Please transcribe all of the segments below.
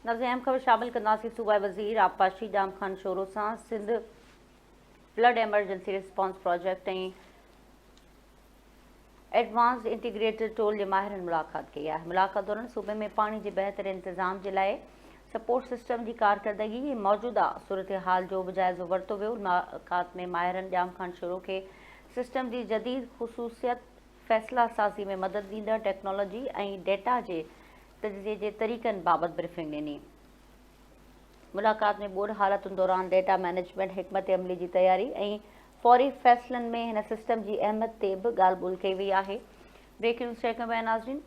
नज़र अहम ख़बर शामिल कंदासीं। सूबाई वज़ीर आबपाशी जाम खान शोरो सां Sindh flood emergency response project ऐं एडवांस्ड इंटीग्रेटेड टोल जे माहिरनि मुलाक़ात कई आहे। मुलाक़ात दौरान सूबे में पाणी जे बहितर इंतज़ाम जे लाइ सपोर्ट सिस्टम जी कारकर्दगी ऐं मौजूदा सूरत हाल जो बि जाइज़ो वरितो वियो। मुलाक़ात में माहिरनि जाम खान शोरो खे सिस्टम जी जदीद ख़ुसूसियत, फ़ैसिला साज़ी में मदद ॾींदड़ टेक्नोलॉजी ऐं डेटा जे तजिज़िये जे तरीक़नि बाबति ब्रीफिंग ॾिनी। मुलाक़ात में ॿोड़ हालतुनि दौरान डेटा मैनेजमेंट, हिकमत अमली जी तयारी ऐं फौरी फ़ैसिलनि में हिन सिस्टम जी अहमियत ते बि ॻाल्हि ॿोल कई वई आहे। ब्रेक न्यूज़ चेक में नाज़रीन,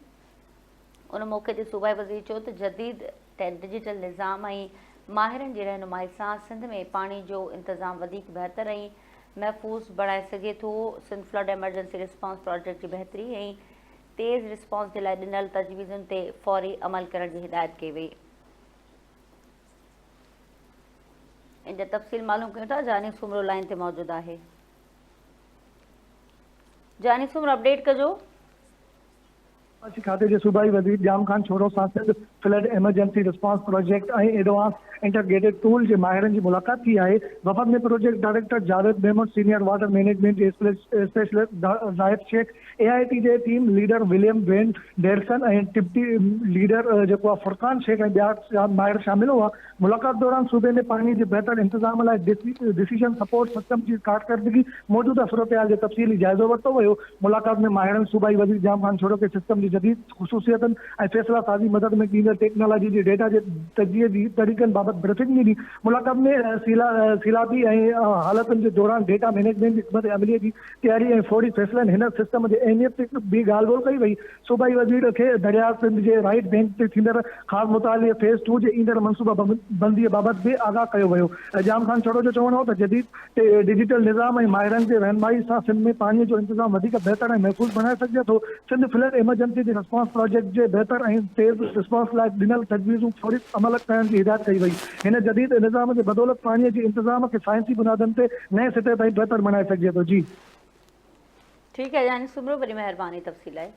उन मौक़े ते सूबाई वज़ीर चयो त जदीद डिजिटल निज़ाम ऐं माहिरनि जी रहनुमाई सां सिंध में पाणी जो इंतज़ाम वधीक बहितर ऐं महफ़ूज़ बणाए सघे थो। Sindh flood emergency response project जी बहितरी ऐं तेज़ रिस्पॉन्स जे लाइ ॾिनल तजवीज़ुनि ते फौरी अमल करण जी हिदायत कई वई। इन जा तफ़सील मालूम कयूं था। जानी सुमरो लाइन ते मौजूदु आहे। जानी सुमरो, अपडेट कजो। खाते जे सूबाई वज़ीर जाम खान शोरो सां Sindh flood emergency response project ऐं एडवांस इंटीग्रेटेड टूल जे माहिरनि जी मुलाक़ात थी आहे। वफ़द में project director Javed Memon, senior water management जे स्पेशलिस्ट ज़ाहिद शेख, AIT जे team leader William Van Derson ऐं डिप्टी लीडर जेको आहे फुरकान शेख ऐं ॿिया माहिर शामिल हुआ। मुलाक़ात दौरान सूबे में पाणी जे बहितर इंतज़ाम लाइ डिसीजन सपोर्ट सिस्टम जी कारकर्दगी, मौजूदा सूरत हाल जो तफ़सीली जाइज़ो वरितो वियो। मुलाक़ात में माहिरनि सूबाई वज़ीर जाम खान शोरो खे सिस्टम जी जदीद ख़ुसूसियतनि ऐं फ़ैसिला साज़ी मदद में ॾींदड़ टेक्नोलॉजी जे डेटा जे तजिज़िये जी तरीक़नि बाबति ब्रीफिंग ॾिनी। मुलाक़ात में सीलाती ऐं हालतुनि जे दौरान डेटा मैनेजमेंट, हिकमत अमली जी तयारी ऐं फौरी फ़ैसिलनि हिन सिस्टम जे अहमियत ते बि ॻाल्हि ॿोल कई वई। सूबाई वज़ीर खे दरिया सिंध जे राइट बैंक ते थींदड़ ख़ासि मुताले फ़ेज़ 2 जे ईंदड़ मनसूबा बंदीअ बाबति बि आगाह कयो वियो। जाम खान शोरो जो चवणो हो त जदीद डिजिटल निज़ाम ऐं माहिरनि जे रहनुमाई सां सिंध में पाणीअ जो इंतज़ाम वधीक बहितर ऐं महफ़ूज़ बणाए सघिजे थो। सिंध फ्लड एमरजेंसी जे रिस्पॉन्स प्रोजेक्ट जे बहितर ऐं तेज़ रिस्पॉन्स लाइ ॾिनल तजवीज़ूं फौरी अमल करण जी हिदायत कई वई। हिन जदीद निज़ाम जे बदौलत पाणीअ जे इंतज़ाम खे साइंसी बुनियादनि ते नए सिटे ताईं बहितर बणाए सघिजे थो। जी ठीक है जानी सुमरो, बड़ी मेहरबानी तफ़सील आहे।